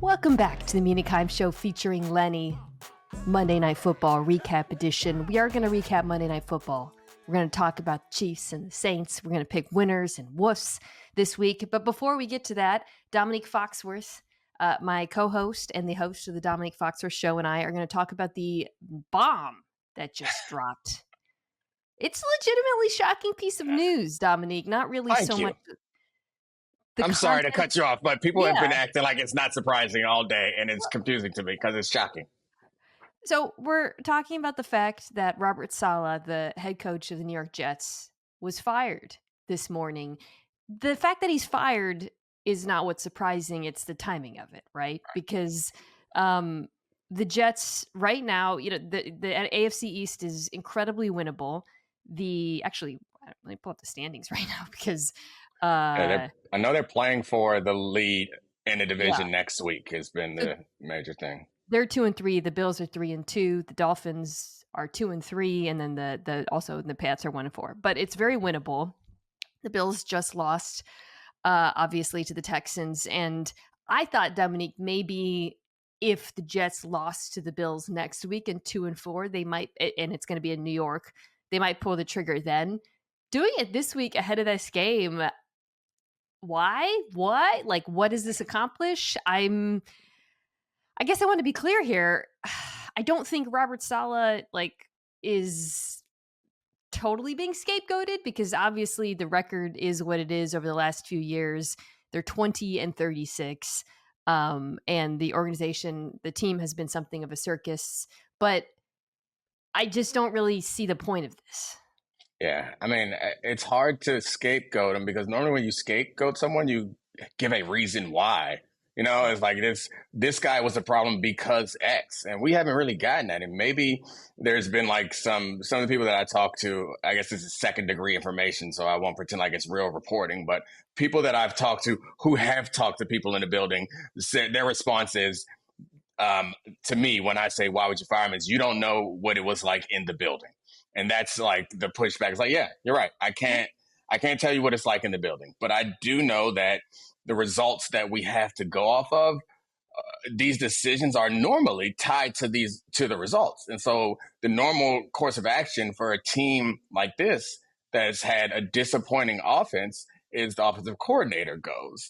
Welcome back to the Mina Show featuring Lenny, Monday Night Football recap edition. We are going to recap Monday Night Football. We're going to talk about the Chiefs and the Saints. We're going to pick winners and woofs this week. But before we get to that, Domonique Foxworth, my co-host and the host of the Domonique Foxworth Show, and I are going to talk about the bomb that just dropped. It's a legitimately shocking piece of news, Domonique. Not really Thank so you. much. I'm sorry to cut you off, but people have been acting like it's not surprising all day, and it's confusing to me because it's shocking. So we're talking about the fact that Robert Saleh, the head coach of the New York Jets, was fired this morning. The fact that he's fired is not what's surprising. It's the timing of it, right? Because the Jets right now, the AFC East is incredibly winnable. Let me pull up the standings right now because I know they're playing for the lead in the division next week has been the major thing. They're 2-3. The Bills are 3-2. The Dolphins are 2-3, and then the Pats are 1-4. But it's very winnable. The Bills just lost, obviously, to the Texans, and I thought, Domonique, maybe if the Jets lost to the Bills next week in 2-4, they might, and it's going to be in New York, they might pull the trigger then. Doing it this week ahead of this game, why? What? Like, what does this accomplish? I guess I want to be clear here. I don't think Robert Saleh is totally being scapegoated because obviously the record is what it is over the last few years. They're 20-36. And the organization, the team has been something of a circus, but I just don't really see the point of this. Yeah, I mean, it's hard to scapegoat them because normally when you scapegoat someone, you give a reason why. It's like this guy was a problem because X, and we haven't really gotten that. And maybe there's been like some of the people that I talk to, I guess this is second degree information, so I won't pretend like it's real reporting, but people that I've talked to who have talked to people in the building said their response is, to me, when I say, why would you fire him, is you don't know what it was like in the building. And that's like the pushback. It's like, yeah, you're right. I can't tell you what it's like in the building, but I do know that the results that we have to go off of, these decisions are normally tied to the results. And so the normal course of action for a team like this that's had a disappointing offense is the offensive coordinator goes.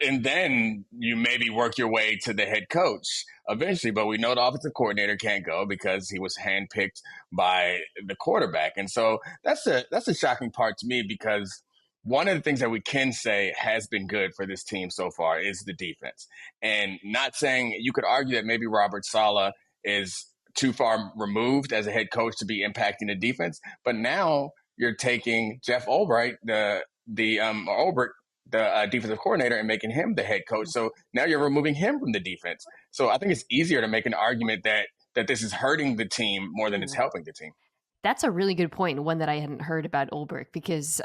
And then you maybe work your way to the head coach eventually, but we know the offensive coordinator can't go because he was handpicked by the quarterback. And so that's a shocking part to me because one of the things that we can say has been good for this team so far is the defense. And not saying, you could argue that maybe Robert Saleh is too far removed as a head coach to be impacting the defense, but now you're taking Jeff Ulbrich, the defensive coordinator, and making him the head coach. So now you're removing him from the defense. So I think it's easier to make an argument that this is hurting the team more than it's helping the team. That's a really good point, and one that I hadn't heard about Ulbrich because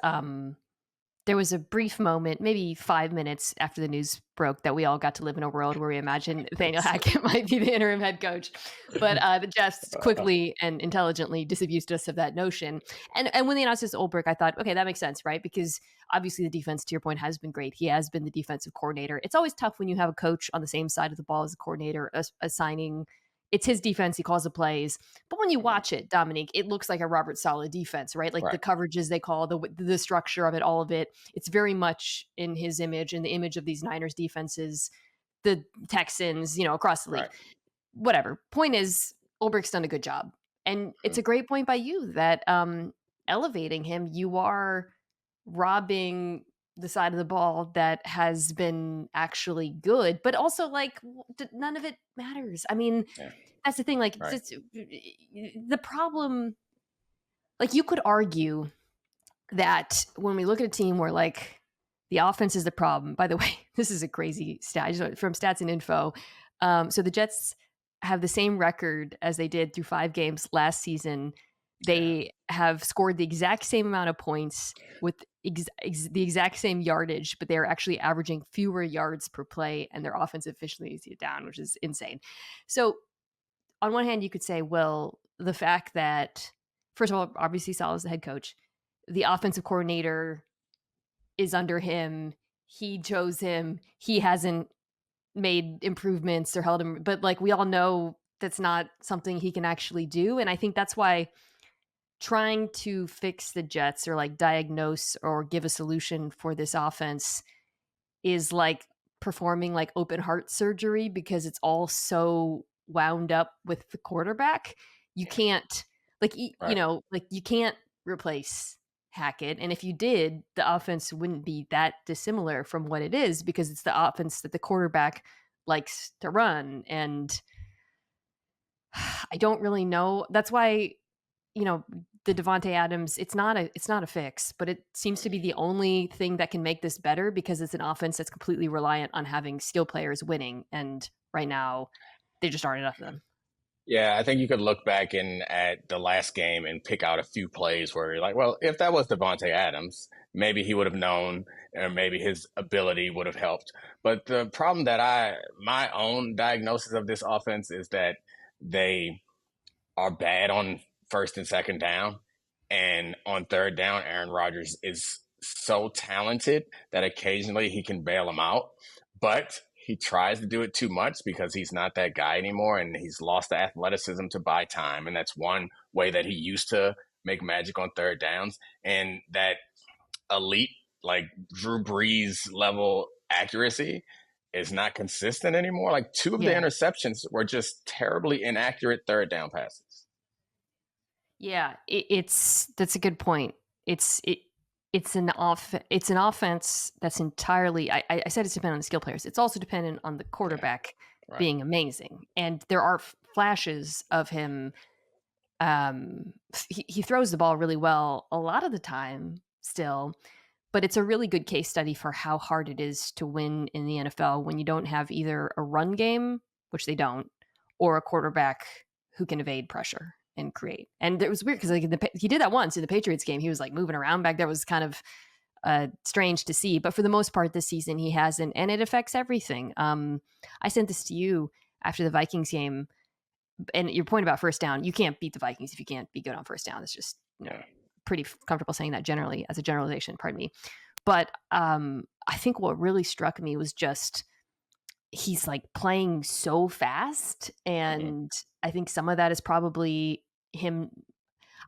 there was a brief moment, maybe 5 minutes after the news broke, that we all got to live in a world where we imagined Nathaniel Hackett might be the interim head coach. But the Jets quickly and intelligently disabused us of that notion. And when they announced this Ulbrich, I thought, okay, that makes sense, right? Because obviously the defense, to your point, has been great. He has been the defensive coordinator. It's always tough when you have a coach on the same side of the ball as a coordinator assigning. It's his defense. He calls the plays. But when you watch it, Domonique, it looks like a Robert Saleh defense, right? Like the coverages they call, the structure of it, all of it. It's very much in his image and the image of these Niners defenses, the Texans, across the league. Right. Whatever. Point is, Ulbrich's done a good job. And it's a great point by you that elevating him, you are robbing the side of the ball that has been actually good, but also none of it matters. I mean, that's the thing. The problem, you could argue that when we look at a team where the offense is the problem. By the way, this is a crazy stat from Stats and Info. So the Jets have the same record as they did through 5 games last season. They have scored the exact same amount of points with the exact same yardage, but they're actually averaging fewer yards per play, and their offensive efficiency is down, which is insane. So on one hand, you could say, well, the fact that, first of all, obviously Saleh is the head coach. The offensive coordinator is under him. He chose him. He hasn't made improvements or held him, but, like, we all know that's not something he can actually do, and I think that's why trying to fix the Jets or, like, diagnose or give a solution for this offense is like performing, like, open heart surgery because it's all so wound up with the quarterback. You can't, like, Right. like, you can't replace Hackett, and if you did, the offense wouldn't be that dissimilar from what it is because it's the offense that the quarterback likes to run, and I don't really know. That's why, the Devontae Adams, it's not a fix, but it seems to be the only thing that can make this better because it's an offense that's completely reliant on having skill players winning, and right now, there just aren't enough of them. Yeah, I think you could look back in at the last game and pick out a few plays where you're like, well, if that was Devontae Adams, maybe he would have known, or maybe his ability would have helped. But the problem that my own diagnosis of this offense is that they are bad on first and second down. And on third down, Aaron Rodgers is so talented that occasionally he can bail them out. But he tries to do it too much because he's not that guy anymore and he's lost the athleticism to buy time. And that's one way that he used to make magic on third downs. And that elite, like Drew Brees level accuracy is not consistent anymore. Like two of the Yeah. interceptions were just terribly inaccurate third down passes. Yeah, that's a good point. It's an offense that's entirely, I said it's dependent on the skill players. It's also dependent on the Yeah, quarterback right. being amazing, and there are flashes of him. He throws the ball really well a lot of the time still, but it's a really good case study for how hard it is to win in the NFL when you don't have either a run game, which they don't, or a quarterback who can evade pressure and create. And it was weird because like he did that once in the Patriots game. He was like moving around back there. It was kind of strange to see, but for the most part this season he hasn't, and it affects everything. I sent this to you after the Vikings game, and your point about first down, you can't beat the Vikings if you can't be good on first down. It's just, Yeah. pretty comfortable saying that generally as a generalization, pardon me. But I think what really struck me was just he's like playing so fast. Mhm. And I think some of that is probably him.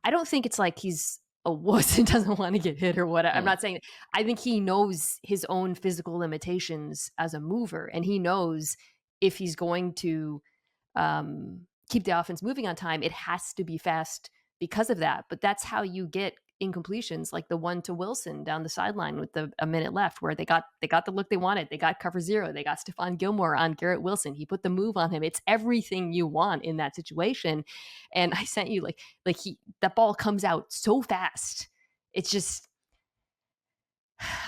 I don't think it's like he's a wuss and doesn't want to get hit or what. I'm Mm. not saying. I think he knows his own physical limitations as a mover, and he knows if he's going to keep the offense moving on time, it has to be fast because of that. But that's how you get incompletions like the one to Wilson down the sideline with a minute left, where they got the look they wanted. They got cover zero. They got Stephon Gilmore on Garrett Wilson. He put the move on him. It's everything you want in that situation. And I sent you like that ball comes out so fast. It's just,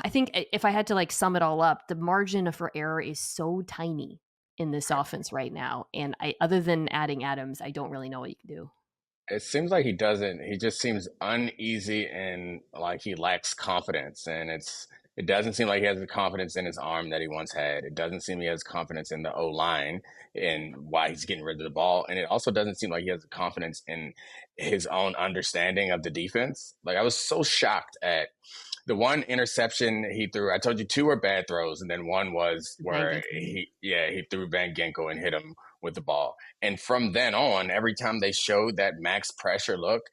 I think if I had to like sum it all up, the margin for error is so tiny in this offense right now. And other than adding Adams, I don't really know what you can do. It seems like he doesn't. He just seems uneasy and like he lacks confidence. And it doesn't seem like he has the confidence in his arm that he once had. It doesn't seem he has confidence in the O line and why he's getting rid of the ball. And it also doesn't seem like he has the confidence in his own understanding of the defense. Like I was so shocked at the one interception he threw. I told you two were bad throws, and then one was Van where Ginkel. he threw Van Ginkel and hit him with the ball. And from then on, every time they showed that max pressure look,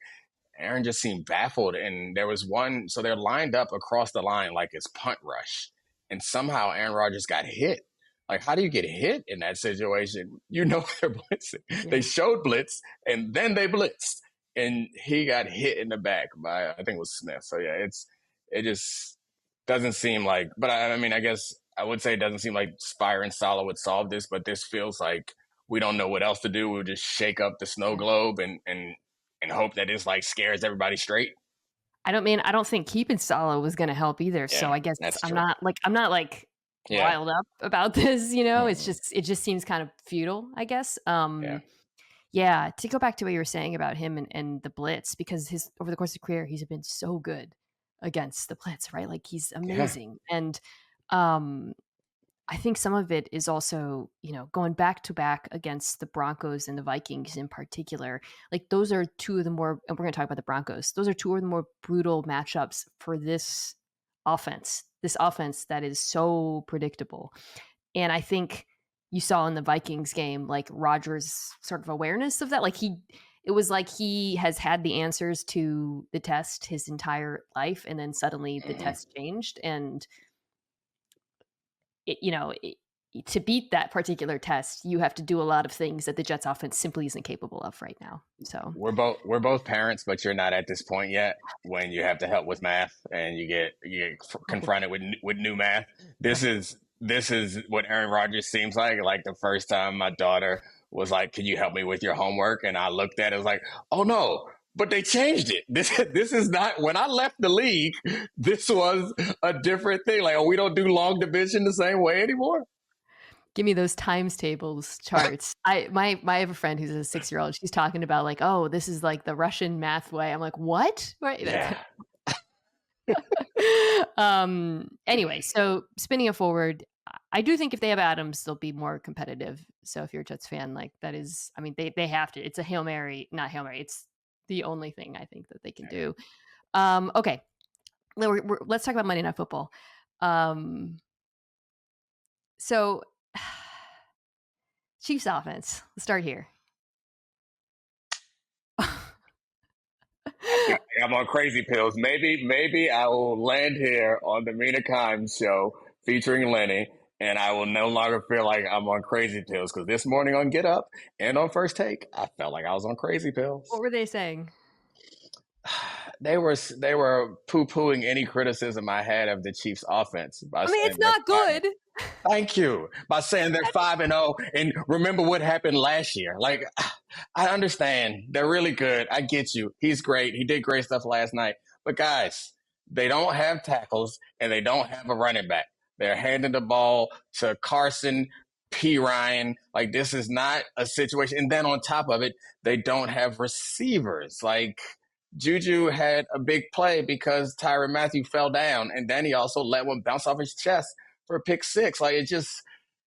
Aaron just seemed baffled. And there was one, so they're lined up across the line like it's punt rush. And somehow Aaron Rodgers got hit. Like, how do you get hit in that situation? You know they're blitzing. They Yeah. showed blitz and then they blitzed. And he got hit in the back by, I think it was Smith. So yeah, it just doesn't seem like, but I mean, I guess I would say it doesn't seem like Spire and Salah would solve this, but this feels like we don't know what else to do. We'll just shake up the snow Yeah. globe and hope that this like scares everybody straight. I don't think keeping Salah was gonna help either. So Yeah, I guess that's I'm true. not like Yeah. riled up about this. It's Mm-mm. just, it just seems kind of futile, I guess. Yeah. Yeah, to go back to what you were saying about him and the blitz, because his over the course of his career, he's been so good against the blitz, right? Like he's Yeah. amazing. And um I think some of it is also, going back to back against the Broncos and the Vikings in particular. Like those are two of the more, and we're going to talk about the Broncos. Those are two of the more brutal matchups for this offense that is so predictable. And I think you saw in the Vikings game, like Rodgers' sort of awareness of that. Like it was like he has had the answers to the test his entire life, and then suddenly the test changed, and to beat that particular test, you have to do a lot of things that the Jets offense simply isn't capable of right now. So We're both parents, but you're not at this point yet when you have to help with math and you get confronted with new math. This is what Aaron Rodgers seems like the first time my daughter was like, "Can you help me with your homework?" And I looked at it, was like, "Oh no." But they changed it. This is not when I left the league. This was a different thing. Like, oh, we don't do long division the same way anymore. give me those times tables charts. I have a friend who's a 6-year-old. She's talking about like, oh, this is like the Russian math way. I'm like, what? Right? Yeah. Anyway, so spinning it forward, I do think if they have Adams, they'll be more competitive. So if you're a Jets fan, like that is, I mean, they have to. It's a Hail Mary, not Hail Mary. It's the only thing I think that they can do. Okay, let's talk about Monday Night Football. So Chiefs offense. Let's start here. I'm on crazy pills. Maybe I will land here on the Mina show featuring Lenny, and I will no longer feel like I'm on crazy pills because this morning on Get Up and on First Take, I felt like I was on crazy pills. What were they saying? They were poo-pooing any criticism I had of the Chiefs' offense by I mean, saying it's not good. thank you. By saying they're 5-0 and remember what happened last year. Like, I understand. They're really good. I get you. He's great. He did great stuff last night. But guys, they don't have tackles and they don't have a running back. They're handing the ball to Carson P. Ryan. Like, this is not a situation. And then on top of it, they don't have receivers. Like, Juju had a big play because Tyrann Mathieu fell down, and then he also let one bounce off his chest for a pick six. Like,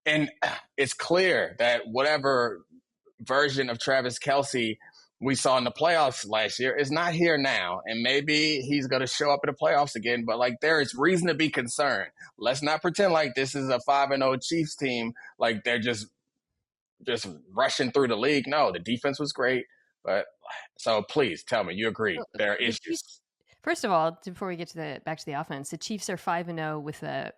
and it's clear that whatever version of Travis Kelce we saw in the playoffs last year is not here now. And maybe he's going to show up in the playoffs again, but like there is reason to be concerned. Let's not pretend like this is a 5-0 Chiefs team. Like they're just rushing through the league. No, the defense was great. But so please tell me you agree there are issues. Chiefs, first of all, before we get to back to the offense, the Chiefs are 5-0 with a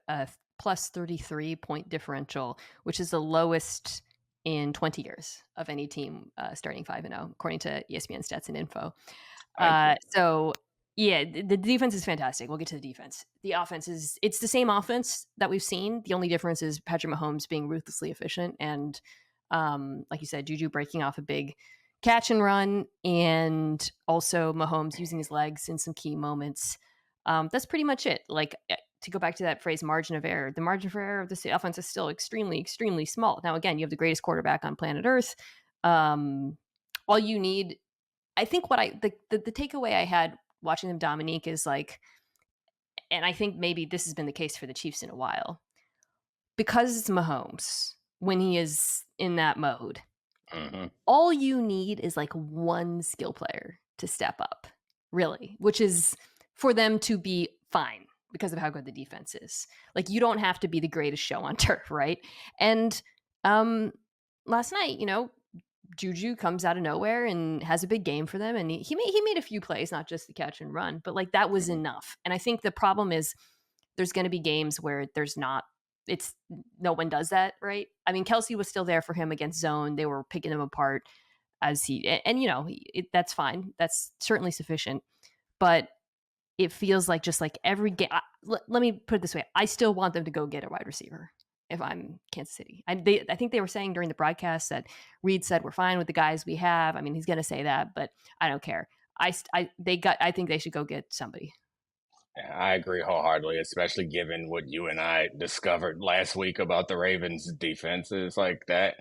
plus 33 point differential, which is the lowest in 20 years of any team starting 5-0, according to ESPN stats and info. So yeah, the defense is fantastic. We'll get to the defense. The offense it's the same offense that we've seen. The only difference is Patrick Mahomes being ruthlessly efficient and like you said, Juju breaking off a big catch and run, and also Mahomes using his legs in some key moments. That's pretty much it. Like to go back to that phrase, margin of error. The margin for error of the offense is still extremely, extremely small. Now, again, you have the greatest quarterback on planet Earth. All you need, I think, the takeaway I had watching them, Domonique, is like, and I think maybe this has been the case for the Chiefs in a while, because it's Mahomes when he is in that mode. Mm-hmm. All you need is like one skill player to step up, really, which is for them to be fine because of how good the defense is. Like you don't have to be the greatest show on turf, right? And last night, Juju comes out of nowhere and has a big game for them, and he made a few plays, not just the catch and run, but like that was enough. And I think the problem is there's going to be games where no one does that, right? I mean, Kelce was still there for him against zone. They were picking him apart that's fine. That's certainly sufficient. But it feels like just like every game. Let me put it this way: I still want them to go get a wide receiver if I'm Kansas City. I think they were saying during the broadcast that Reed said we're fine with the guys we have. I mean, he's going to say that, but I don't care. I think they should go get somebody. I agree wholeheartedly, especially given what you and I discovered last week about the Ravens' defenses like that.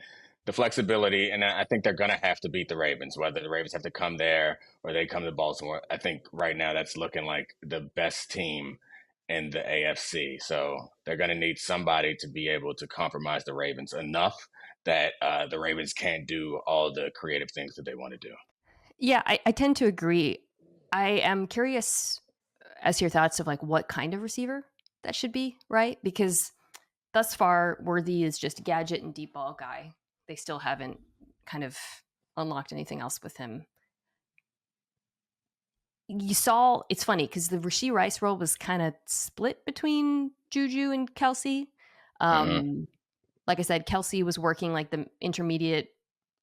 The flexibility, and I think they're going to have to beat the Ravens, whether the Ravens have to come there or they come to Baltimore. I think right now that's looking like the best team in the AFC. So they're going to need somebody to be able to compromise the Ravens enough that the Ravens can't do all the creative things that they want to do. Yeah, I tend to agree. I am curious as to your thoughts of like what kind of receiver that should be, right? Because thus far, Worthy is just a gadget and deep ball guy. They still haven't kind of unlocked anything else with him. You saw, it's funny because the Rashee Rice role was kind of split between Juju and Kelsey. Like I said, Kelsey was working like the intermediate,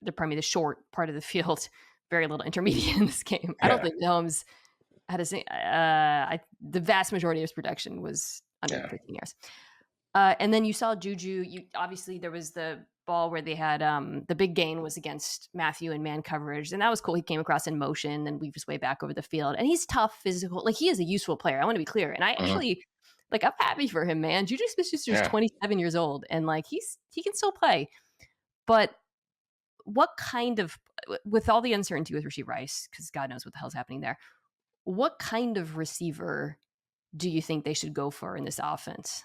the short part of the field. Very little intermediate in this game. I don't think Mahomes had the vast majority of his production was under 15 yards. And then you saw Juju. Obviously there was the ball where they had the big gain was against Matthew in man coverage, and that was cool. He came across in motion and weaved his way back over the field, and he's tough, physical. Like, he is a useful player. I want to be clear, and I actually I'm happy for him, man. Juju Smith-Schuster is 27 years old, and like he can still play. But what kind of, with all the uncertainty with Rashee Rice, because God knows what the hell's happening there, what kind of receiver do you think they should go for in this offense?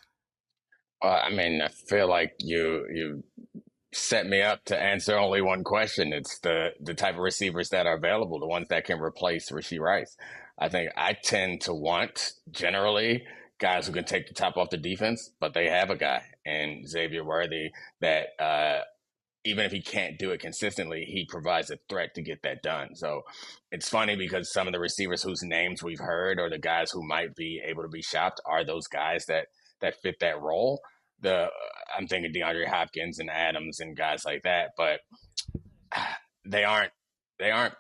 I mean, I feel like you set me up to answer only one question. It's the type of receivers that are available, the ones that can replace Rashee Rice. I think I tend to want, generally, guys who can take the top off the defense, but they have a guy in Xavier Worthy that even if he can't do it consistently, he provides a threat to get that done. So it's funny because some of the receivers whose names we've heard, or the guys who might be able to be shopped, are those guys that fit that role. I'm thinking DeAndre Hopkins and Adams and guys like that, but they aren't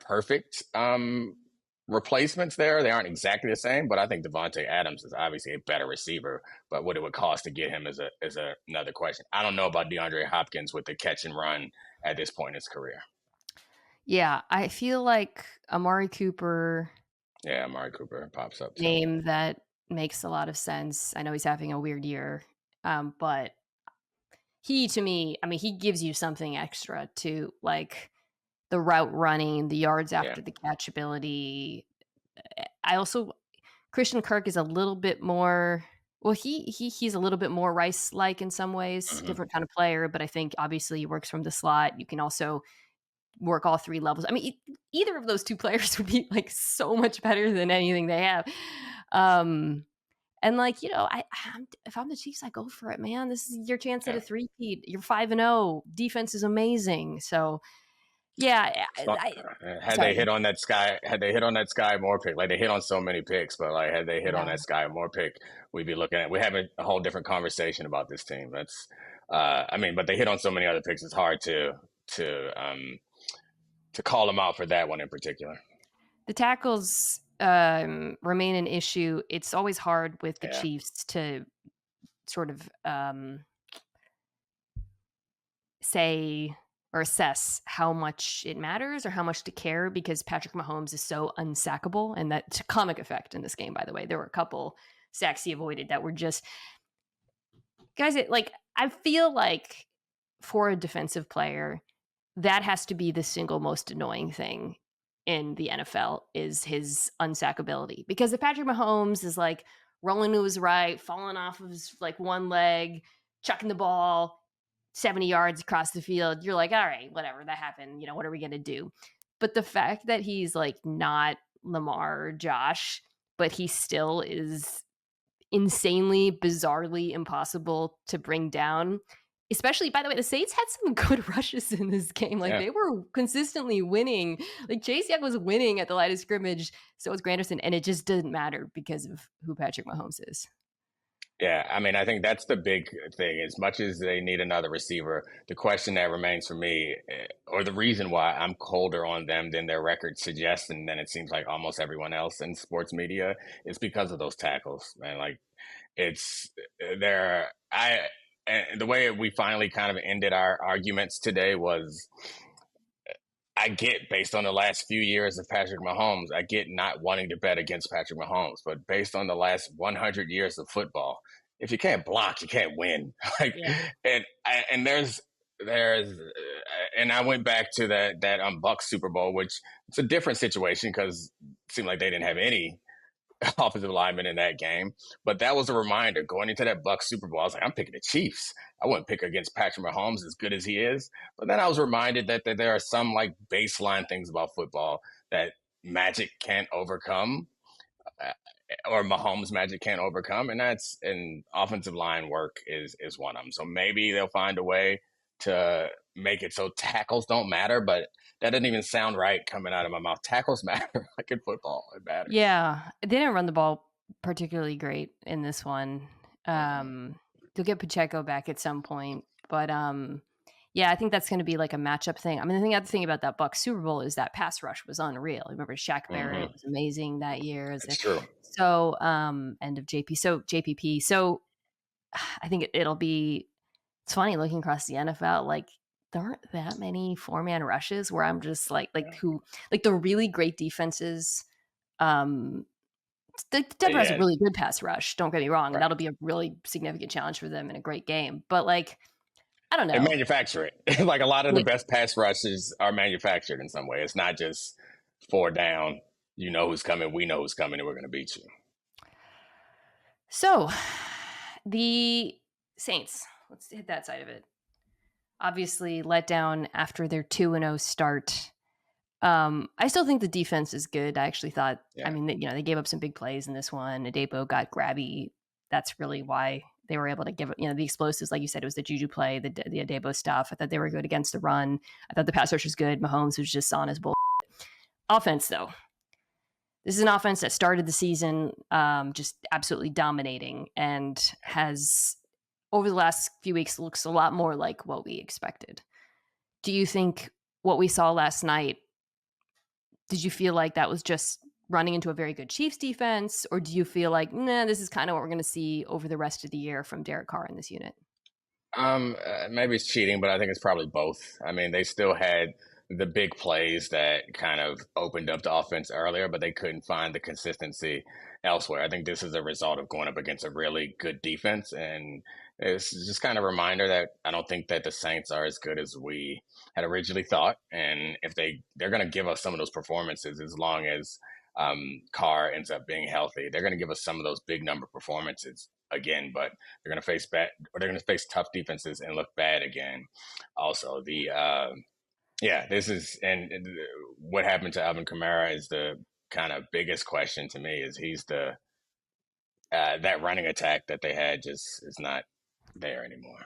perfect replacements there. They aren't exactly the same, but I think Devontae Adams is obviously a better receiver. But what it would cost to get him is another question. I don't know about DeAndre Hopkins with the catch and run at this point in his career. Yeah, I feel like Amari Cooper. Yeah, Amari Cooper pops up too. Name that makes a lot of sense. I know he's having a weird year, but he, to me, I mean, he gives you something extra to, like, the route running, the yards after the catch ability. Christian Kirk is a little bit more, well, he's a little bit more Rice-like in some ways, different kind of player, but I think obviously he works from the slot. You can also work all three levels. I mean, either of those two players would be like so much better than anything they have. And like, if I'm the Chiefs, I go for it, man. This is your chance at a three-peat. You're 5-0. Defense is amazing. So, yeah. Had they hit on that Sky Moore pick, like they hit on so many picks, but like had they hit on that Sky Moore pick, we'd be we're having a whole different conversation about this team. That's, but they hit on so many other picks. It's hard to call them out for that one in particular. The tackles remain an issue. It's always hard with the Chiefs to sort of say or assess how much it matters or how much to care, because Patrick Mahomes is so unsackable, and that's a comic effect in this game, by the way. There were a couple sacks he avoided that were just, guys, I feel like for a defensive player, that has to be the single most annoying thing in the NFL, is his unsackability. Because if Patrick Mahomes is like rolling to his right, falling off of his like one leg, chucking the ball 70 yards across the field, you're like, all right, whatever, that happened. What are we going to do? But the fact that he's like not Lamar or Josh, but he still is insanely, bizarrely impossible to bring down. Especially, by the way, the Saints had some good rushes in this game. Like, they were consistently winning. Like, Chase Young was winning at the line of scrimmage. So was Granderson. And it just didn't matter because of who Patrick Mahomes is. Yeah, I mean, I think that's the big thing. As much as they need another receiver, the question that remains for me, or the reason why I'm colder on them than their record suggests, and then it seems like almost everyone else in sports media, is because of those tackles. Man, like, it's there. And the way we finally kind of ended our arguments today was, I get, based on the last few years of Patrick Mahomes, I get not wanting to bet against Patrick Mahomes, but based on the last 100 years of football, if you can't block, you can't win. And I went back to that Bucks Super Bowl, which it's a different situation because it seemed like they didn't have any offensive lineman in that game. But that was a reminder going into that Bucks Super Bowl. I was like, I'm picking the Chiefs. I wouldn't pick against Patrick Mahomes, as good as he is. But then I was reminded that there are some like baseline things about football that magic can't overcome. or Mahomes magic can't overcome, and offensive line work is one of them. So maybe they'll find a way to make it so tackles don't matter, but that doesn't even sound right coming out of my mouth. Tackles matter, like in football, it matters. Yeah, they didn't run the ball particularly great in this one. Mhm. They'll get Pacheco back at some point, but yeah, I think that's going to be like a matchup thing. I mean, the other thing about that Bucs Super Bowl is that pass rush was unreal. Remember, Shaq Barrett Mhm. was amazing that year. It's true. So end of JPP. So I think it'll be. It's funny looking across the NFL, like there aren't that many 4-man rushes where I'm just like the really great defenses. Um, Denver has a Yeah, really good pass rush. Don't get me wrong, and right. that'll be a really significant challenge for them in a great game. But like, I don't And know. manufacture it. Like a lot of the Like, best pass rushes are manufactured in some way. It's not just 4 down. You know who's coming. We know who's coming, and we're going to beat you. so the Saints. Let's hit that side of it. Obviously, let down after their 2-0 start. I still think the defense is good. I actually thought, I Yeah. mean, they gave up some big plays in this one. Adebo got grabby. That's really why they were able to give it, the explosives. Like you said, it was the Juju play, the Adebo stuff. I thought they were good against the run. I thought the pass rush was good. Mahomes was just on his bull. Offense, though. This is an offense that started the season just absolutely dominating and has, over the last few weeks, looks a lot more like what we expected. Do you think what we saw last night, did you feel like that was just running into a very good Chiefs defense, or do you feel like, nah, this is kind of what we're going to see over the rest of the year from Derek Carr in this unit? Maybe it's cheating, but I think it's probably both. I mean, they still had the big plays that kind of opened up the offense earlier, but they couldn't find the consistency elsewhere. I think this is a result of going up against a really good defense, and it's just kind of a reminder that I don't think that the Saints are as good as we had originally thought. And if they're going to give us some of those performances, as long as Carr ends up being healthy, they're going to give us some of those big number performances again, but they're going to face bad, or they're going to face tough defenses and look bad again. Also, this is and what happened to Alvin Kamara is the kind of biggest question to me. Is he's the that running attack that they had just is not there anymore.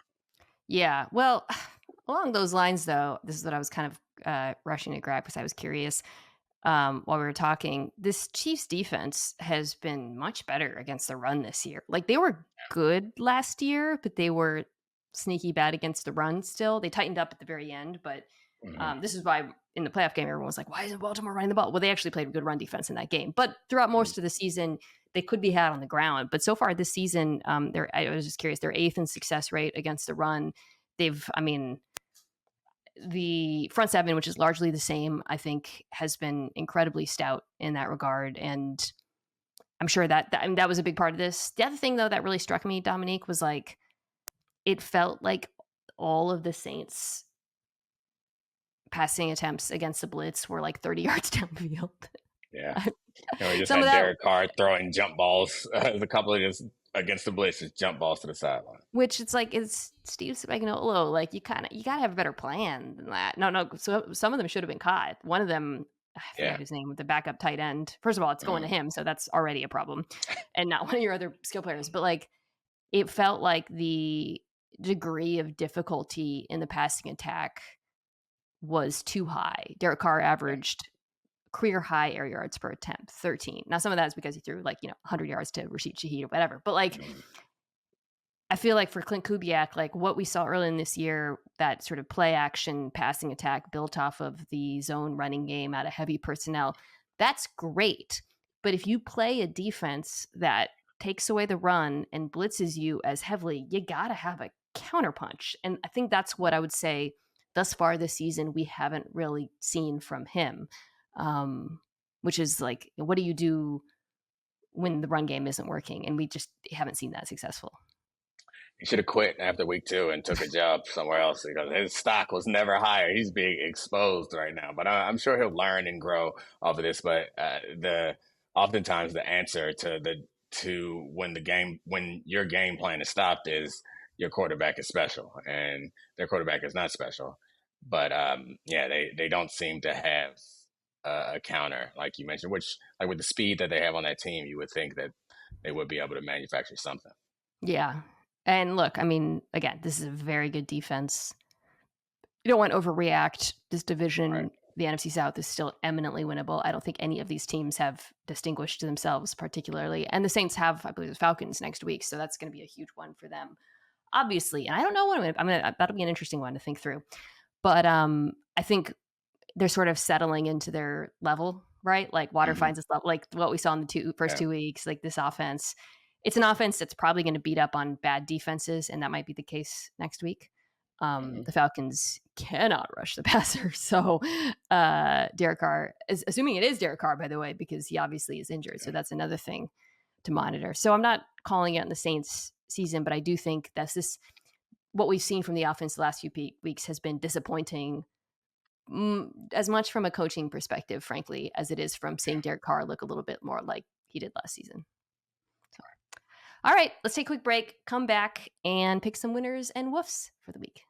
Yeah. Well, along those lines, though, this is what I was kind of rushing to grab because I was curious while we were talking. This Chiefs defense has been much better against the run this year. Like they were good last year, but they were sneaky bad against the run still. They tightened up at the very end, but Mm-hmm. this is why in the playoff game, everyone was like, why isn't Baltimore running the ball? Well, they actually played a good run defense in that game. But throughout most of the season, they could be had on the ground. But so far this season, I was just curious, they're eighth in success rate against the run. I mean, the front seven, which is largely the same, I think has been incredibly stout in that regard. And I'm sure that was a big part of this. The other thing, though, that really struck me, Domonique, was like, it felt like all of the Saints passing attempts against the blitz were like 30 yards downfield. Yeah, we just Some of had that, Derek Carr throwing jump balls. A couple of just against the blitz, just jump balls to the sideline. which it's like, it's Steve Spagnuolo. Like you gotta have a better plan than that. No. So some of them should have been caught. One of them, I Yeah. forget his name, with the backup tight end. First of all, it's going to Mm. him, so that's already a problem, and not one of your other skill players. But like, it felt like the degree of difficulty in the passing attack was too high. Derek Carr averaged career high air yards per attempt, 13. Now, some of that is because he threw 100 yards to Rashid Shaheed or whatever. But like, Mm. I feel like for Clint Kubiak, like what we saw early in this year, that sort of play action passing attack built off of the zone running game out of heavy personnel, that's great. But if you play a defense that takes away the run and blitzes you as heavily, you got to have a counterpunch. And I think that's what I would say thus far this season we haven't really seen from him, which is like, what do you do when the run game isn't working? And we just haven't seen that successful. He should have quit after week 2 and took a job somewhere else because his stock was never higher. He's being exposed right now, but I'm sure he'll learn and grow off of this. But oftentimes the answer to when your game plan is stopped is your quarterback is special, and their quarterback is not special. But yeah, they don't seem to have a counter, like you mentioned, which, like, with the speed that they have on that team, you would think that they would be able to manufacture something. Yeah. And look, I mean, again, this is a very good defense. You don't want to overreact. This Right. division, the NFC South, is still eminently winnable. I don't think any of these teams have distinguished themselves particularly. And the Saints have, I believe, the Falcons next week, so that's going to be a huge one for them, obviously. And I don't know what that'll be an interesting one to think through. But I think they're sort of settling into their level, right? Like water Hmm. finds its level, like what we saw in the first Yeah. 2 weeks. Like this offense, it's an offense that's probably going to beat up on bad defenses, and that might be the case next week. Hmm. The Falcons cannot rush the passer, so Derek Carr, assuming it is Derek Carr, by the way, because he obviously is injured, so Yeah. that's another thing to monitor. So I'm not calling it in the Saints season, but I do think that's this what we've seen from the offense the last few weeks has been disappointing, as much from a coaching perspective, frankly, as it is from seeing Derek Carr look a little bit more like he did last season. So, all right, let's take a quick break, come back, and pick some winners and woofs for the week.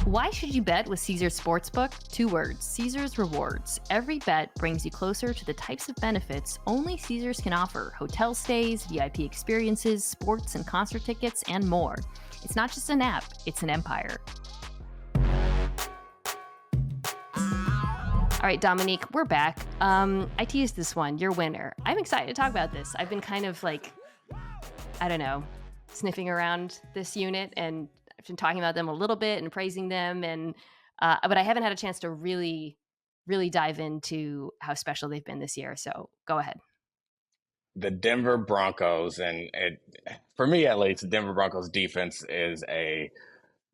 Why should you bet with Caesars Sportsbook? 2 words, Caesars Rewards. Every bet brings you closer to the types of benefits only Caesars can offer: hotel stays, VIP experiences, sports and concert tickets, and more. It's not just an app, it's an empire. All right, Domonique, we're back. I teased this one, your winner. I'm excited to talk about this. I've been kind of like, I don't know, sniffing around this unit, and I've been talking about them a little bit and praising them, and but I haven't had a chance to really dive into how special they've been this year. So go ahead. The Denver Broncos, and for me at least, the Denver Broncos defense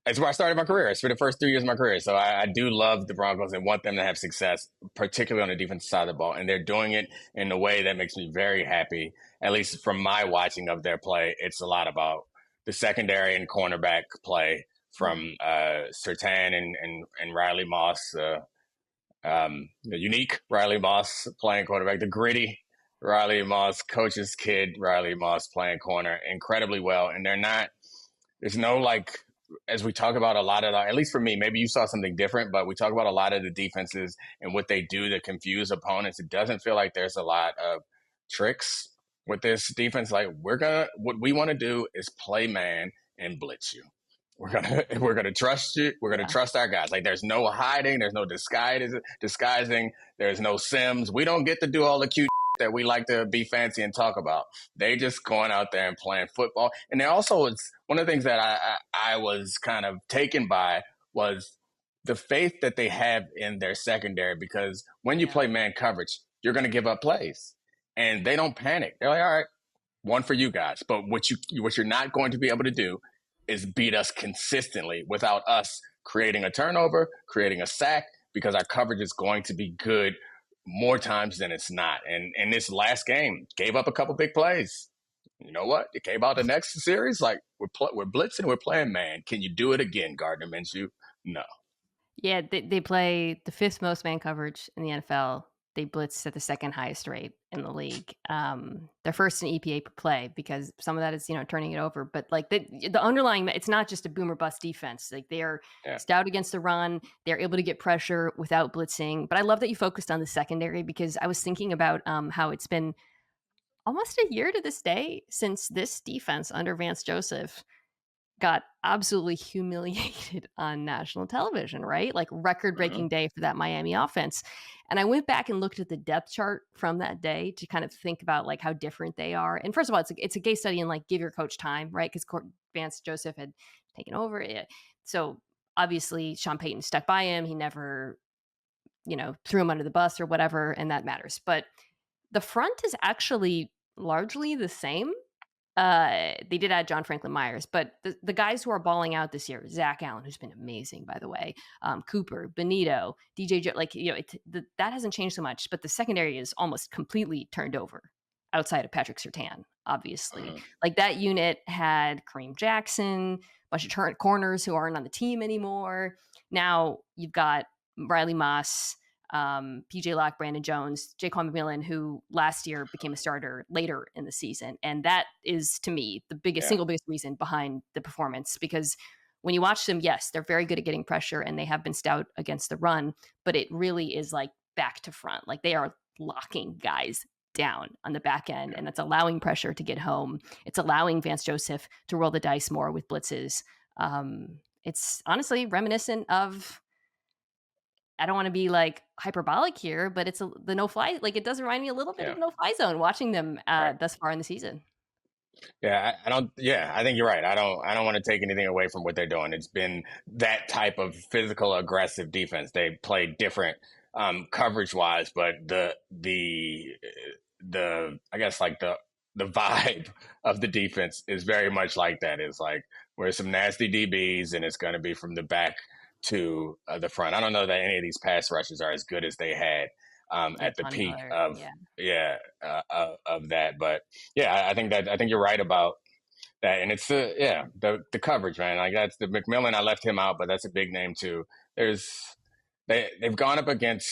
it's where I started my career. It's for the first 3 years of my career. So I do love the Broncos and want them to have success, particularly on the defensive side of the ball. And they're doing it in a way that makes me very happy. At least from my watching of their play, it's a lot about the secondary and cornerback play from Sertan and Riley Moss, the unique Riley Moss playing quarterback, the gritty Riley Moss, coach's kid Riley Moss playing corner incredibly well. And there's no, like, as we talk about a lot of, at least for me, maybe you saw something different, but we talk about a lot of the defenses and what they do to confuse opponents. It doesn't feel like there's a lot of tricks with this defense. Like, what we want to do is play man and blitz you. We're gonna trust you. We're gonna Yeah. trust our guys. Like, there's no hiding. There's no disguising. There's no Sims. We don't get to do all the cute that we like to be fancy and talk about. They just going out there and playing football. And there also is one of the things that I was kind of taken by was the faith that they have in their secondary, because when you play man coverage, you're going to give up plays, and they don't panic. They're like, all right, one for you guys. But what you're not going to be able to do is beat us consistently without us creating a turnover, creating a sack, because our coverage is going to be good more times than it's not. And in this last game, gave up a couple big plays. You know what? It came out the next series, like, we're blitzing, we're playing man. Can you do it again, Gardner Minshew? No. Yeah, they play the 5th most man coverage in the NFL. They blitz at the 2nd highest rate in the league. They're first in EPA per play, because some of that is, turning it over. But like the underlying, it's not just a boom or bust defense. Like, they are stout against the run. They're able to get pressure without blitzing. But I love that you focused on the secondary, because I was thinking about how it's been almost a year to this day since this defense under Vance Joseph got absolutely humiliated on national television, right? Like, record-breaking day for that Miami offense. And I went back and looked at the depth chart from that day to kind of think about like how different they are. And first of all, it's a case study in like, give your coach time, right? Because Vance Joseph had taken over it. So obviously Sean Payton stuck by him. He never, threw him under the bus or whatever, and that matters. But the front is actually largely the same. They did add John Franklin Myers, but the guys who are balling out this year: Zach Allen, who's been amazing, by the way, Cooper, Benito, DJ, that hasn't changed so much, but the secondary is almost completely turned over outside of Patrick Surtain, obviously. Like, that unit had Kareem Jackson, a bunch of corners who aren't on the team anymore. Now you've got Riley Moss, PJ Locke, Brandon Jones, Jaquan McMillan, who last year became a starter later in the season. And that is, to me, the single biggest reason behind the performance, because when you watch them, yes, they're very good at getting pressure and they have been stout against the run, but it really is like back to front. Like they are locking guys down on the back end, and that's allowing pressure to get home. It's allowing Vance Joseph to roll the dice more with blitzes. It's honestly reminiscent of, I don't want to be like hyperbolic here, but it's the no-fly. Like it does remind me a little bit of no-fly zone watching them Right. thus far in the season. Yeah, I don't. Yeah, I think you're right. I don't want to take anything away from what they're doing. It's been that type of physical, aggressive defense. They play different coverage wise, but the I guess like the vibe of the defense is very much like that. It's like we're some nasty DBs, and it's going to be from the back to the front. I don't know that any of these pass rushes are as good as they had Yeah, at the Von peak Miller. of Yeah. of that. But yeah, I think you're right about that, and it's the coverage, man. Like that's the McMillan. I left him out, but that's a big name too. There's they've gone up against.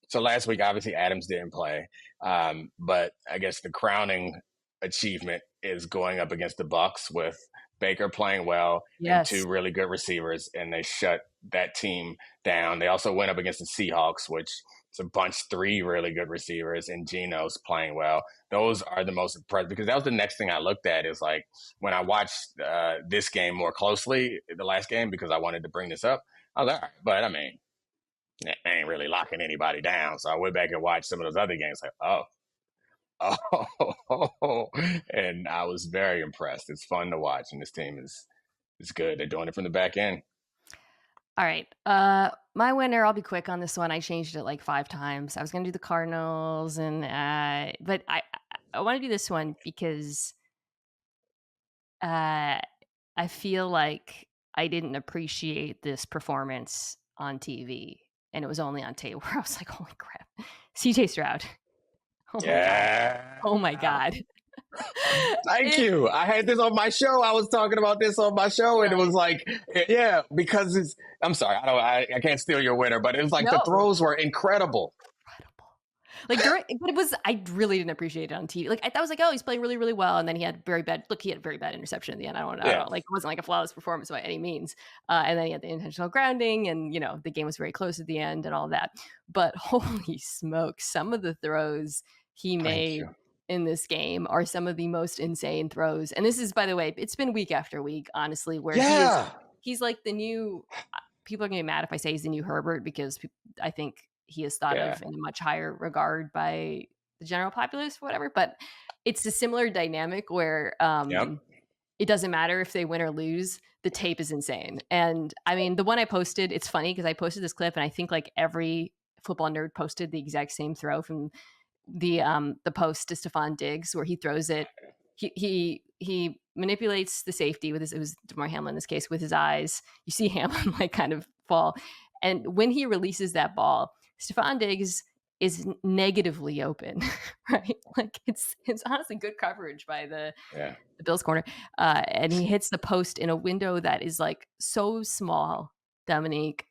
So last week, obviously Adams didn't play, but I guess the crowning achievement is going up against the Bucks with Baker playing well and Yes. two really good receivers, and they shut that team down. They also went up against the Seahawks, which is a bunch, three really good receivers, and Geno's playing well. Those are the most impressive, because that was the next thing I looked at, is like when I watched this game more closely, the last game, because I wanted to bring this up. I was like, all right, but I mean, they ain't really locking anybody down. So I went back and watched some of those other games. Like, and I was very impressed. It's fun to watch, and this team is good. They're doing it from the back end. All right. My winner, I'll be quick on this one. I changed it like 5 times. I was going to do the Cardinals, and but I want to do this one because I feel like I didn't appreciate this performance on TV, and it was only on tape where I was like, "Holy crap, CJ Stroud! Oh my god! Oh my god!" Thank you. I had this on my show. I was talking about this on my show, and it was like, yeah, because it's. I'm sorry, I can't steal your winner, but it was like the throws were incredible. Like but it was. I really didn't appreciate it on TV. Like I was like, oh, he's playing really, really well, and then he had very bad. Look, he had a very bad interception in the end. I don't like, it wasn't like a flawless performance by any means. And then he had the intentional grounding, and the game was very close at the end and all that. But holy smokes, some of the throws he made in this game are some of the most insane throws. And this is, by the way, it's been week after week, honestly, where he's like the new. People are gonna be mad if I say he's the new Herbert, because I think he is thought of in a much higher regard by the general populace or whatever. But it's a similar dynamic where it doesn't matter if they win or lose. The tape is insane. And I mean, the one I posted, it's funny because I posted this clip, and I think like every football nerd posted the exact same throw from the post to Stephon Diggs, where he throws it. He manipulates the safety with his, it was DeMar Hamlin in this case, with his eyes. You see Hamlin like kind of fall. And when he releases that ball, Stephon Diggs is negatively open, right? Like it's honestly good coverage by the Bills corner. And he hits the post in a window that is like so small, Domonique.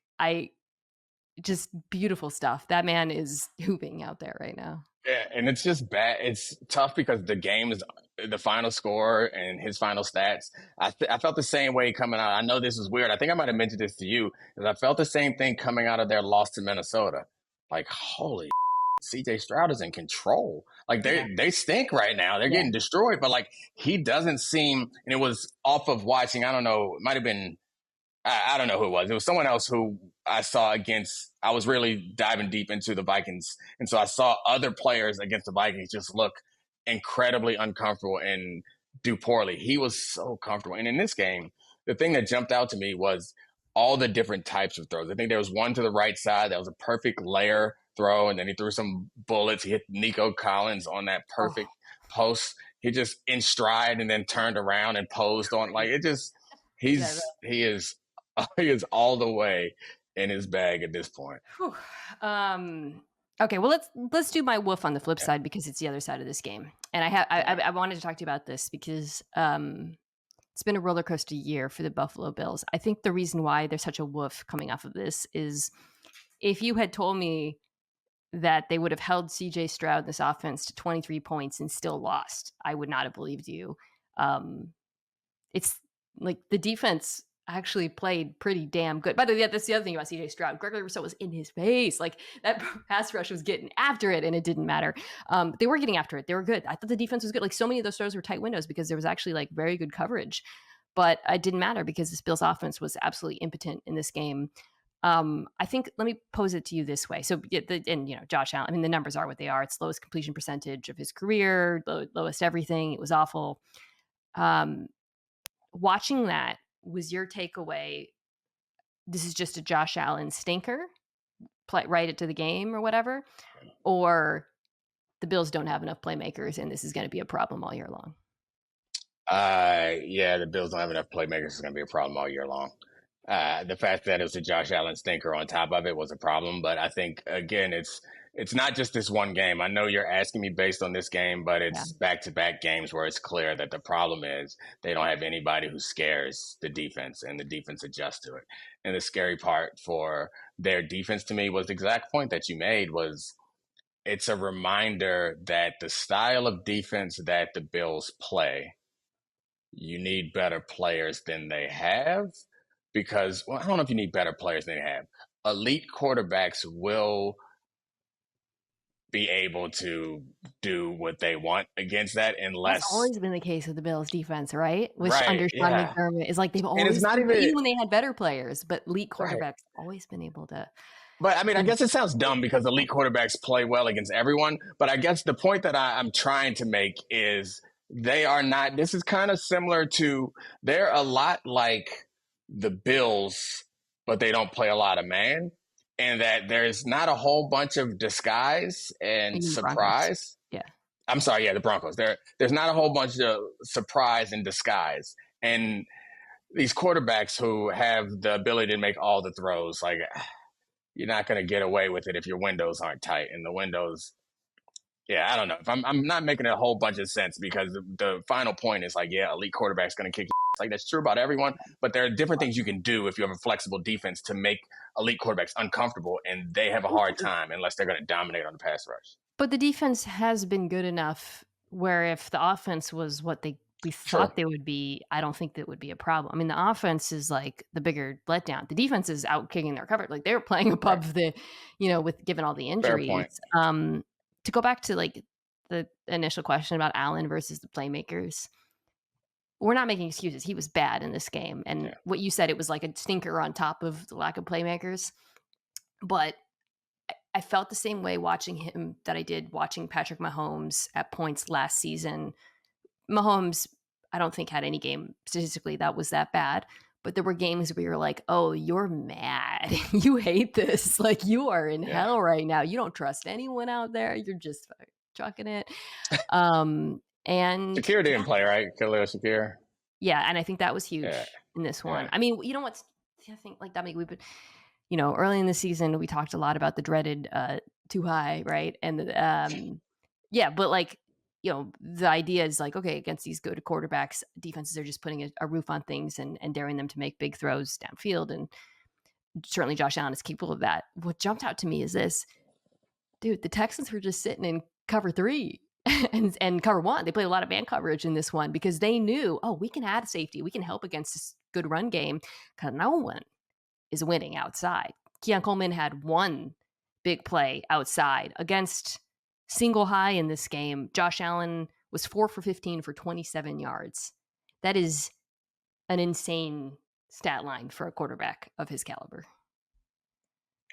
Just beautiful stuff. That man is hooping out there right now. Yeah, and it's just bad. It's tough because the game is the final score and his final stats. I felt the same way coming out. I know this is weird. I think I might have mentioned this to you, because I felt the same thing coming out of their loss to Minnesota. Like, holy CJ Stroud is in control. Like they stink right now. They're getting destroyed, but like he doesn't seem, and it was off of watching, I don't know, it might have been, I don't know who it was. It was someone else who I saw against, I was really diving deep into the Vikings. And so I saw other players against the Vikings just look incredibly uncomfortable and do poorly. He was so comfortable. And in this game, the thing that jumped out to me was all the different types of throws. I think there was one to the right side that was a perfect layer throw, and then he threw some bullets. He hit Nico Collins on that perfect post. He just in stride and then turned around and posed on, like, it just, he is all the way in his bag at this point. Okay, well let's do my woof on the flip side, because it's the other side of this game. And I wanted to talk to you about this because it's been a roller coaster year for the Buffalo Bills. I think the reason why there's such a woof coming off of this is, if you had told me that they would have held CJ Stroud, this offense, to 23 points and still lost, I would not have believed you. It's like the defense actually played pretty damn good. By the way, that's the other thing about CJ Stroud. Gregory Rousseau was in his face. Like that pass rush was getting after it, and it didn't matter. They were getting after it. They were good. I thought the defense was good. Like so many of those throws were tight windows because there was actually like very good coverage. But it didn't matter because this Bills offense was absolutely impotent in this game. I think let me pose it to you this way. So, Josh Allen. I mean, the numbers are what they are. It's lowest completion percentage of his career, lowest everything. It was awful. Watching that, was your takeaway? This is just a Josh Allen stinker. Write it to the game or whatever, or the Bills don't have enough playmakers, and this is going to be a problem all year long. Yeah, the Bills don't have enough playmakers. It's going to be a problem all year long. The fact that it was a Josh Allen stinker on top of it was a problem. But I think, again, it's not just this one game. I know you're asking me based on this game, but it's back-to-back games where it's clear that the problem is they don't have anybody who scares the defense, and the defense adjusts to it. And the scary part for their defense to me was the exact point that you made was it's a reminder that the style of defense that the Bills play, you need better players than they have because, well, I don't know if you need better players than they have. Elite quarterbacks will be able to do what they want against that unless... That's always been the case with the Bills defense, right? Under Sean yeah. McDermott. It's like they've always, it's not even when they had better players, but elite quarterbacks have always been able to... But I mean, I guess it sounds dumb because elite quarterbacks play well against everyone. But I guess the point that I'm trying to make is they are not, this is kind of similar to, they're a lot like the Bills, but they don't play a lot of man. And that there's not a whole bunch of disguise and surprise. Yeah. I'm sorry, yeah, the Broncos. There's not a whole bunch of surprise and disguise. And these quarterbacks who have the ability to make all the throws, like, you're not going to get away with it if your windows aren't tight. And the windows, I don't know. If I'm not making a whole bunch of sense because the final point is like, yeah, elite quarterback's going to kick your ass. Like, that's true about everyone. But there are different things you can do if you have a flexible defense to make elite quarterbacks uncomfortable, and they have a hard time unless they're going to dominate on the pass rush. But the defense has been good enough where if the offense was what we thought they would be, I don't think that would be a problem. I mean, the offense is like the bigger letdown. The defense is out kicking their coverage. Like they were playing above the, with given all the injuries. To go back to like the initial question about Allen versus the playmakers, we're not making excuses. He was bad in this game. And what you said, it was like a stinker on top of the lack of playmakers. But I felt the same way watching him that I did watching Patrick Mahomes at points last season. Mahomes, I don't think had any game statistically that was that bad, but there were games where you're like, oh, you're mad. You hate this. Like you are in hell right now. You don't trust anyone out there. You're just chucking it. And Shakir didn't play, right? Khalil Shakir. Yeah. And I think that was huge in this one. I mean, you know what's, I think like Dominique, we've been, early in the season, we talked a lot about the dreaded too high, right? And but like, the idea is like, okay, against these good quarterbacks, defenses are just putting a roof on things and daring them to make big throws downfield. And certainly Josh Allen is capable of that. What jumped out to me is this, dude, the Texans were just sitting in cover 3 and cover 1. They played a lot of man coverage in this one because they knew, we can add safety. We can help against this good run game because no one is winning outside. Keon Coleman had one big play outside against single high in this game. Josh Allen was 4 for 15 for 27 yards. That is an insane stat line for a quarterback of his caliber.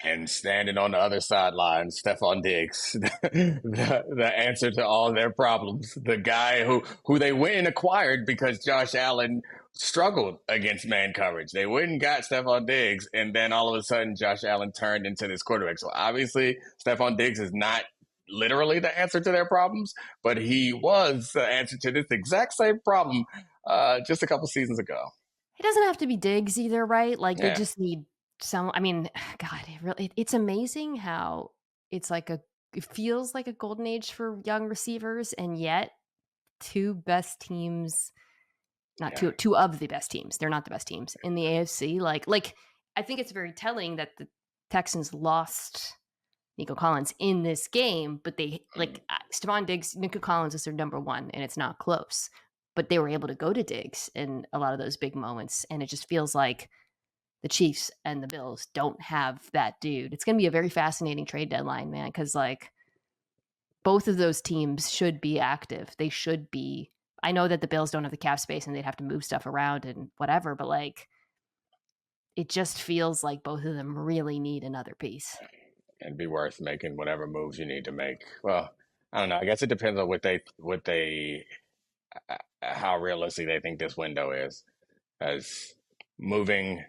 And standing on the other sideline, Stephon Diggs, the answer to all their problems. The guy who they went and acquired because Josh Allen struggled against man coverage. They went and got Stephon Diggs, and then all of a sudden Josh Allen turned into this quarterback. So obviously Stephon Diggs is not literally the answer to their problems, but he was the answer to this exact same problem just a couple seasons ago. It doesn't have to be Diggs either, right? Like they just need some. I mean, God, it's amazing how it's like it feels like a golden age for young receivers, and yet two best teams, two of the best teams. They're not the best teams in the AFC. Like I think it's very telling that the Texans lost Nico Collins in this game, but they Stephon Diggs, Nico Collins is their number 1, and it's not close. but they were able to go to Diggs in a lot of those big moments, and it just feels like the Chiefs and the Bills don't have that dude. It's going to be a very fascinating trade deadline, man, because like both of those teams should be active. They should be. I know that the Bills don't have the cap space and they'd have to move stuff around and whatever, but like it just feels like both of them really need another piece. And be worth making whatever moves you need to make. Well, I don't know. I guess it depends on how realistic they think this window is. As moving,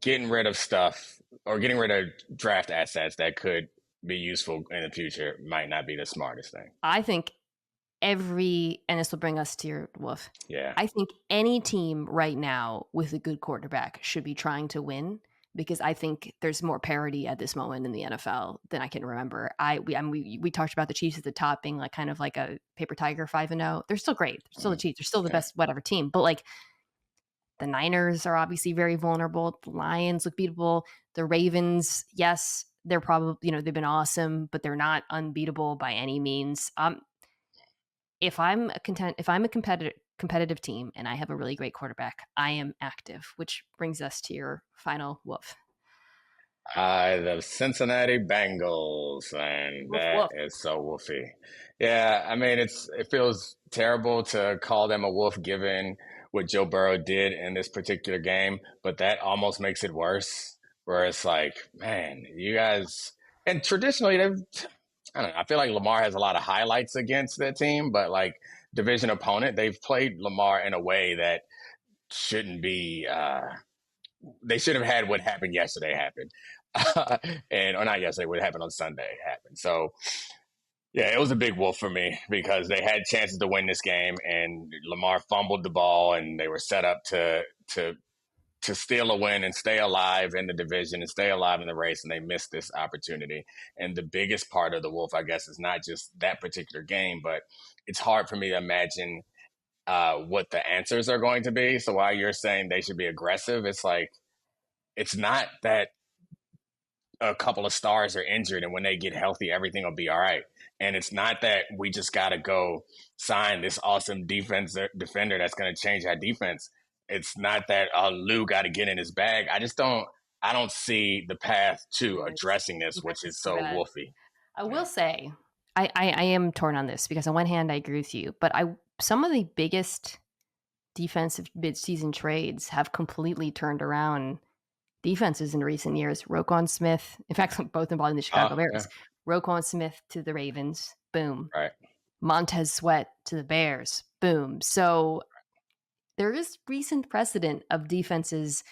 getting rid of stuff or getting rid of draft assets that could be useful in the future might not be the smartest thing. I think and this will bring us to your Woof. Yeah. I think any team right now with a good quarterback should be trying to win because I think there's more parity at this moment in the NFL than I can remember. We talked about the Chiefs at the top being like kind of like a paper tiger 5-0. They're still great. They're still the Chiefs. They're still the best whatever team. But like the Niners are obviously very vulnerable. The Lions look beatable. The Ravens, yes, they're probably they've been awesome, but they're not unbeatable by any means. If I'm a competitive team and I have a really great quarterback, I am active, which brings us to your final Woof. The Cincinnati Bengals, and Woof, that woof. is so woofy. Yeah, I mean it feels terrible to call them a wolf given what Joe Burrow did in this particular game, but that almost makes it worse. Where it's like, man, you guys, and traditionally they've, I don't know, I feel like Lamar has a lot of highlights against that team, but like division opponent, they've played Lamar in a way that shouldn't be. They should have had what happened yesterday happen. Or not yesterday, what happened on Sunday happened. So yeah, it was a big wolf for me because they had chances to win this game, and Lamar fumbled the ball, and they were set up to steal a win and stay alive in the division and stay alive in the race, and they missed this opportunity. And the biggest part of the wolf, I guess, is not just that particular game, but it's hard for me to imagine what the answers are going to be. So while you're saying they should be aggressive, it's like it's not that a couple of stars are injured and when they get healthy, everything will be all right. And it's not that we just got to go sign this awesome defender that's going to change our defense. It's not that Lou got to get in his bag. I don't see the path to addressing this, which is so woofy. I will say, I am torn on this because on one hand I agree with you, but some of the biggest defensive mid-season trades have completely turned around defenses in recent years. Roquan Smith, in fact, both involved in the Chicago Bears. Yeah. Roquan Smith to the Ravens, boom. Right. Montez Sweat to the Bears, boom. So there is recent precedent of defenses,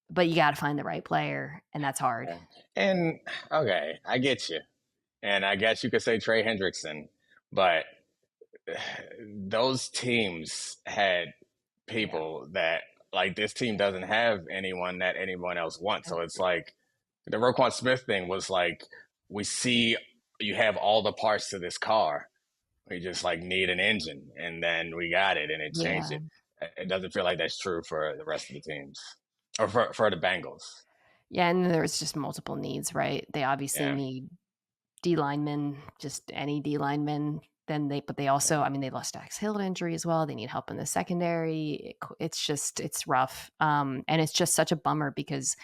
but you got to find the right player, and that's hard. And okay, I get you. And I guess you could say Trey Hendrickson, but those teams had people that like this team doesn't have anyone that anyone else wants. So it's like the Roquan Smith thing was like, we see you have all the parts to this car. We just like need an engine, and then we got it, and it changed it. It doesn't feel like that's true for the rest of the teams or for the Bengals. Yeah, and there's just multiple needs, right? They obviously need D linemen, just any D linemen. But they also, I mean, they lost Dax Hill to injury as well. They need help in the secondary. It's rough. And it's just such a bummer because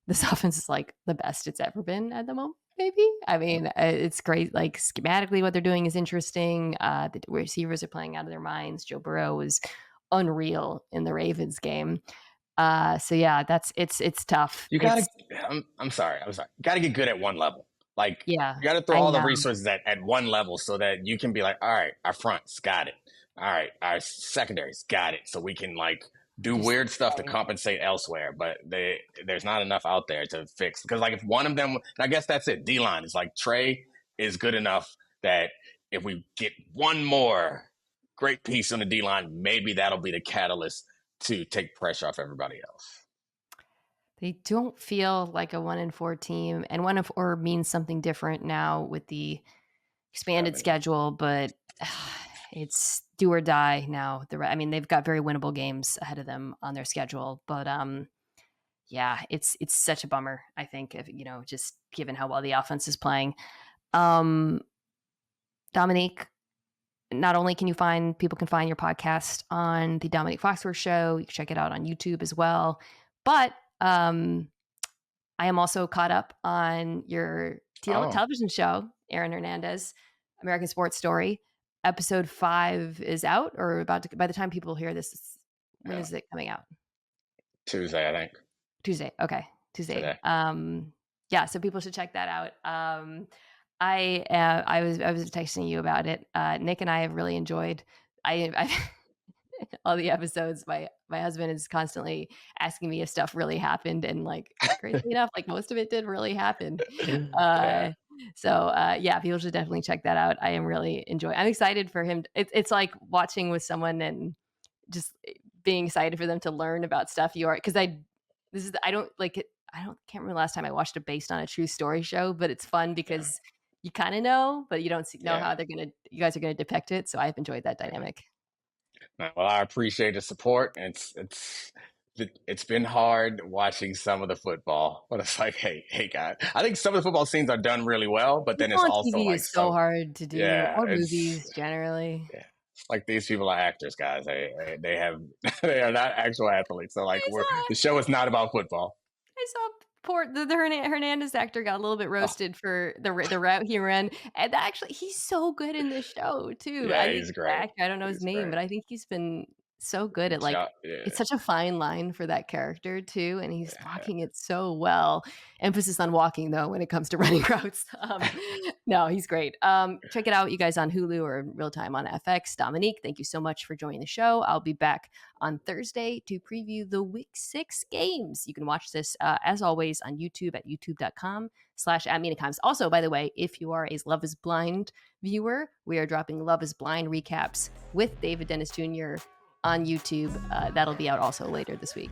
this offense is like the best it's ever been at the moment, maybe. I mean, it's great. Like schematically what they're doing is interesting. The receivers are playing out of their minds. Joe Burrow was unreal in the Ravens game. So yeah, it's tough. You gotta, I'm sorry. Got to get good at one level. Like, yeah, you got to throw all the resources at one level so that you can be like, all right, our fronts got it. All right, our secondaries got it. So we can like do weird stuff to compensate elsewhere. But there's not enough out there to fix. Because like if one of them, I guess that's it. D-line is like Trey is good enough that if we get one more great piece on the D-line, maybe that'll be the catalyst to take pressure off everybody else. They don't feel like a 1-4 team, and 1-4 means something different now with the expanded schedule, but it's do or die now. I mean, they've got very winnable games ahead of them on their schedule, but yeah, it's such a bummer, I think, if, just given how well the offense is playing. Domonique, not only can people can find your podcast on the Domonique Foxworth Show, you can check it out on YouTube as well. But I am also caught up on your television show, Aaron Hernandez, American Sports Story. Episode 5 is out, or about to, by the time people hear this, when is it coming out? Tuesday, I think. Tuesday. Okay. Tuesday. Today. Yeah, so people should check that out. I was texting you about it. Nick and I have really enjoyed I all the episodes. My husband is constantly asking me if stuff really happened, and like crazy enough, like most of it did really happen. So people should definitely check that out. I am really enjoying. I'm excited for him. It's like watching with someone and just being excited for them to learn about stuff you are, because can't remember the last time I watched a based on a true story show, but it's fun because you kind of know, but you don't know how you guys are gonna depict it. So I've enjoyed that dynamic. Well, I appreciate the support. It's been hard watching some of the football, but it's like, hey, guys. I think some of the football scenes are done really well, but then it's also TV like is so hard to do. Yeah, or movies generally. Yeah. Like these people are actors, guys. They are not actual athletes. So like the show is not about football. I saw the Hernandez actor got a little bit roasted for the route he ran, and actually he's so good in this show too. Yeah, he's great. I don't know his name, but I think he's been so good at it's such a fine line for that character too, and he's walking it so well. Emphasis on walking though when it comes to running routes. No, he's great. Check it out, you guys, on Hulu or in real time on FX. Domonique, thank you so much for joining the show. I'll be back on Thursday to preview the Week 6 games. You can watch this as always on YouTube at youtube.com/@MinaComs. Also, by the way, if you are a Love is Blind viewer, we are dropping Love is Blind recaps with David Dennis Jr. on YouTube. That'll be out also later this week.